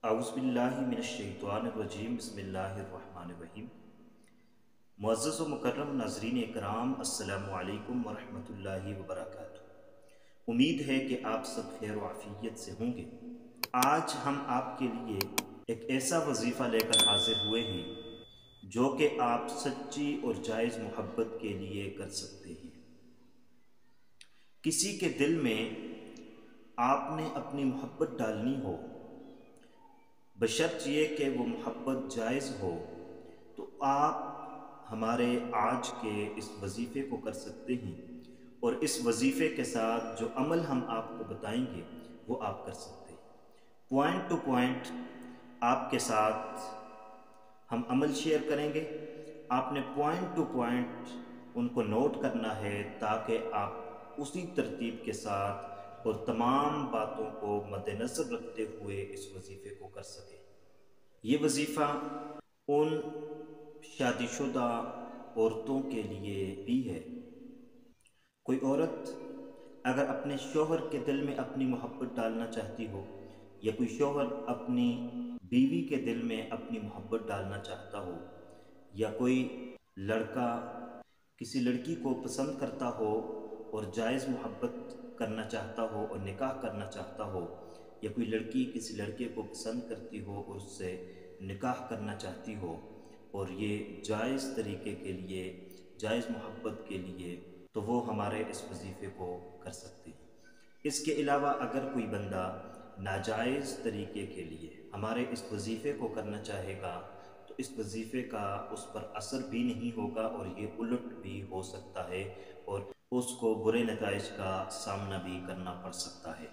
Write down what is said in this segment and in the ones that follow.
اعوذ باللہ من الشیطان الرجیم بسم اللہ الرحمن الرحیم۔ معزز و مکرم ناظرین اکرام، السلام علیکم ورحمۃ اللہ وبرکاتہ۔ امید ہے کہ آپ سب خیر و عافیت سے ہوں گے۔ آج ہم آپ کے لیے ایک ایسا وظیفہ لے کر حاضر ہوئے ہیں جو کہ آپ سچی اور جائز محبت کے لیے کر سکتے ہیں۔ کسی کے دل میں آپ نے اپنی محبت ڈالنی ہو، بشرط یہ کہ وہ محبت جائز ہو، تو آپ ہمارے آج کے اس وظیفے کو کر سکتے ہیں، اور اس وظیفے کے ساتھ جو عمل ہم آپ کو بتائیں گے وہ آپ کر سکتے ہیں۔ پوائنٹ ٹو پوائنٹ آپ کے ساتھ ہم عمل شیئر کریں گے۔ آپ نے پوائنٹ ٹو پوائنٹ ان کو نوٹ کرنا ہے تاکہ آپ اسی ترتیب کے ساتھ اور تمام باتوں کو مد نظر رکھتے ہوئے اس وظیفے کو کر سکیں۔ یہ وظیفہ ان شادی شدہ عورتوں کے لیے بھی ہے۔ کوئی عورت اگر اپنے شوہر کے دل میں اپنی محبت ڈالنا چاہتی ہو، یا کوئی شوہر اپنی بیوی کے دل میں اپنی محبت ڈالنا چاہتا ہو، یا کوئی لڑکا کسی لڑکی کو پسند کرتا ہو اور جائز محبت کرنا چاہتا ہو اور نکاح کرنا چاہتا ہو، یا کوئی لڑکی کسی لڑکے کو پسند کرتی ہو اور اس سے نکاح کرنا چاہتی ہو، اور یہ جائز طریقے کے لیے، جائز محبت کے لیے، تو وہ ہمارے اس وظیفے کو کر سکتے ہیں۔ اس کے علاوہ اگر کوئی بندہ ناجائز طریقے کے لیے ہمارے اس وظیفے کو کرنا چاہے گا تو اس وظیفے کا اس پر اثر بھی نہیں ہوگا، اور یہ الٹ بھی ہو سکتا ہے، اور اس کو برے نتائج کا سامنا بھی کرنا پڑ سکتا ہے۔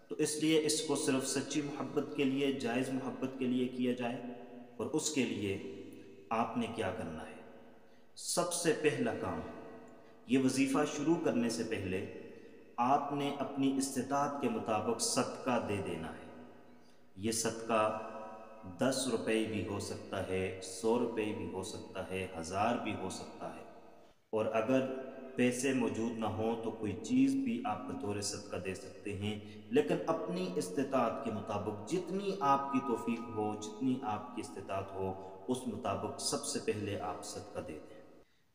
تو اس لیے اس کو صرف سچی محبت کے لیے، جائز محبت کے لیے کیا جائے۔ اور اس کے لیے آپ نے کیا کرنا ہے؟ سب سے پہلا کام، یہ وظیفہ شروع کرنے سے پہلے آپ نے اپنی استطاعت کے مطابق صدقہ دے دینا ہے۔ یہ صدقہ 10 روپے بھی ہو سکتا ہے، 100 روپے بھی ہو سکتا ہے، 1000 بھی ہو سکتا ہے، اور اگر پیسے موجود نہ ہوں تو کوئی چیز بھی آپ بطور صدقہ دے سکتے ہیں، لیکن اپنی استطاعت کے مطابق جتنی آپ کی توفیق ہو، جتنی آپ کی استطاعت ہو، اس مطابق سب سے پہلے آپ صدقہ دے دیں۔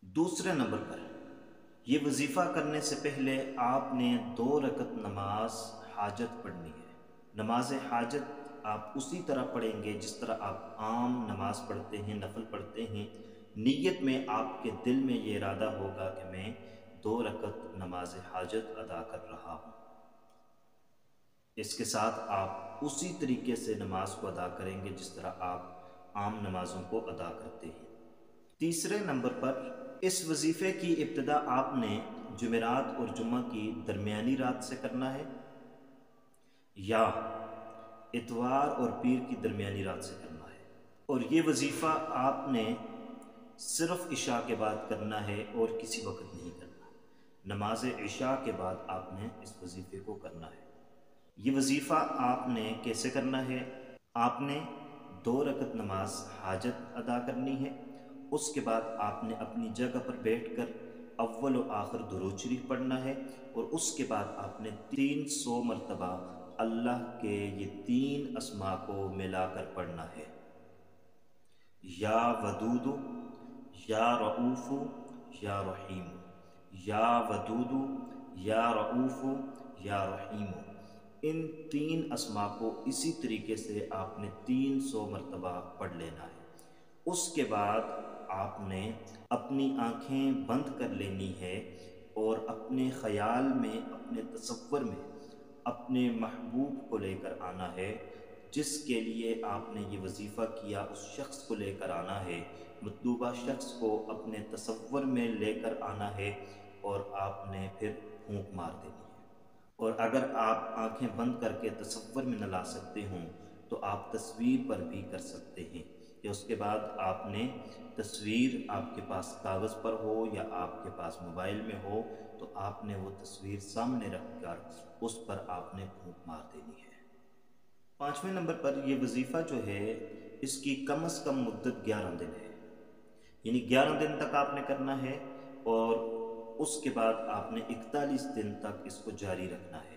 دوسرے نمبر پر، یہ وظیفہ کرنے سے پہلے آپ نے 2 رکعت نماز حاجت پڑھنی ہے۔ نماز حاجت آپ اسی طرح پڑھیں گے جس طرح آپ عام نماز پڑھتے ہیں، نفل پڑھتے ہیں۔ نیت میں آپ کے دل میں یہ ارادہ ہوگا کہ میں 2 رکعت نماز حاجت ادا کر رہا ہوں۔ اس کے ساتھ آپ اسی طریقے سے نماز کو ادا کریں گے جس طرح آپ عام نمازوں کو ادا کرتے ہیں۔ تیسرے نمبر پر، اس وظیفے کی ابتدا آپ نے جمعرات اور جمعہ کی درمیانی رات سے کرنا ہے، یا اتوار اور پیر کی درمیانی رات سے کرنا ہے، اور یہ وظیفہ آپ نے صرف عشاء کے بعد کرنا ہے اور کسی وقت نہیں کرنا۔ نماز عشاء کے بعد آپ نے اس وظیفے کو کرنا ہے۔ یہ وظیفہ آپ نے کیسے کرنا ہے؟ آپ نے 2 رکعت نماز حاجت ادا کرنی ہے، اس کے بعد آپ نے اپنی جگہ پر بیٹھ کر اول و آخر درود شریف پڑھنا ہے، اور اس کے بعد آپ نے 300 مرتبہ اللہ کے یہ 3 اسماء کو ملا کر پڑھنا ہے: یا ودود، یا رؤوف، یا رحیم، یا ودود، یا رؤوف، یا رحیم۔ ان 3 اسماء کو اسی طریقے سے آپ نے 300 مرتبہ پڑھ لینا ہے۔ اس کے بعد آپ نے اپنی آنکھیں بند کر لینی ہے، اور اپنے خیال میں، اپنے تصور میں اپنے محبوب کو لے کر آنا ہے، جس کے لیے آپ نے یہ وظیفہ کیا، اس شخص کو لے کر آنا ہے، مطلوبہ شخص کو اپنے تصور میں لے کر آنا ہے، اور آپ نے پھر پھونک مار دینی ہے۔ اور اگر آپ آنکھیں بند کر کے تصور میں نہ لا سکتے ہوں تو آپ تصویر پر بھی کر سکتے ہیں، یا اس کے بعد آپ نے تصویر، آپ کے پاس کاغذ پر ہو یا آپ کے پاس موبائل میں ہو، تو آپ نے وہ تصویر سامنے رکھ کر اس پر آپ نے پھونک مار دینی ہے۔ 5ویں نمبر پر، یہ وظیفہ جو ہے اس کی کم از کم مدت 11 دن ہے، یعنی 11 دن تک آپ نے کرنا ہے، اور اس کے بعد آپ نے 41 دن تک اس کو جاری رکھنا ہے۔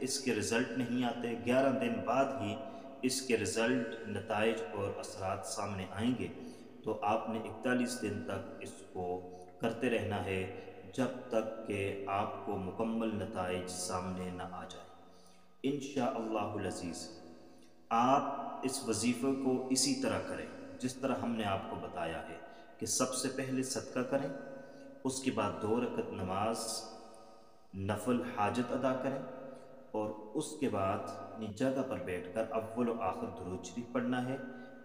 اس کے رزلٹ نہیں آتے، 11 دن بعد ہی اس کے رزلٹ، نتائج اور اثرات سامنے آئیں گے۔ تو آپ نے 41 دن تک اس کو کرتے رہنا ہے، جب تک کہ آپ کو مکمل نتائج سامنے نہ آ جائیں۔ انشاءاللہ العزیز آپ اس وظیفے کو اسی طرح کریں جس طرح ہم نے آپ کو بتایا ہے، کہ سب سے پہلے صدقہ کریں، اس کے بعد 2 رکعت نماز نفل حاجت ادا کریں، اور اس کے بعد اپنی جگہ پر بیٹھ کر اول و آخر درود شریف پڑھنا ہے،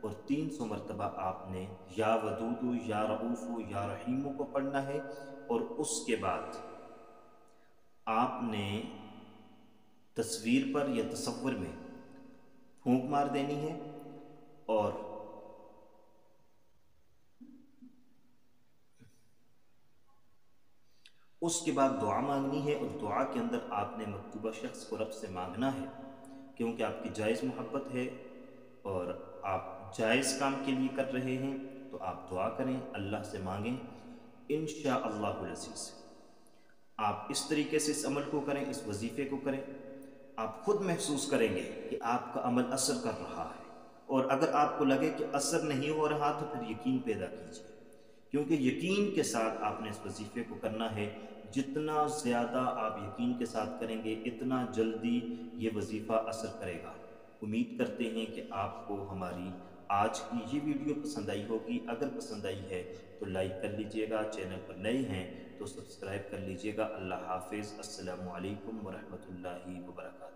اور 300 مرتبہ آپ نے یا ودودو یا رعوفو یا رحیمو کو پڑھنا ہے، اور اس کے بعد آپ نے تصویر پر یا تصور میں پھونک مار دینی ہے، اور اس کے بعد دعا مانگنی ہے، اور دعا کے اندر آپ نے مطلوبہ شخص کو رب سے مانگنا ہے، کیونکہ آپ کی جائز محبت ہے اور آپ جائز کام کے لیے کر رہے ہیں، تو آپ دعا کریں، اللہ سے مانگیں۔ انشاءاللہ العزیز آپ اس طریقے سے اس عمل کو کریں، اس وظیفے کو کریں، آپ خود محسوس کریں گے کہ آپ کا عمل اثر کر رہا ہے، اور اگر آپ کو لگے کہ اثر نہیں ہو رہا تو پھر یقین پیدا کیجیے، کیونکہ یقین کے ساتھ آپ نے اس وظیفے کو کرنا ہے۔ جتنا زیادہ آپ یقین کے ساتھ کریں گے، اتنا جلدی یہ وظیفہ اثر کرے گا۔ امید کرتے ہیں کہ آپ کو ہماری آج کی یہ ویڈیو پسند آئی ہوگی۔ اگر پسند آئی ہے تو لائک کر لیجئے گا، چینل پر نئے ہیں تو سبسکرائب کر لیجئے گا۔ اللہ حافظ، السلام علیکم ورحمۃ اللہ وبرکاتہ۔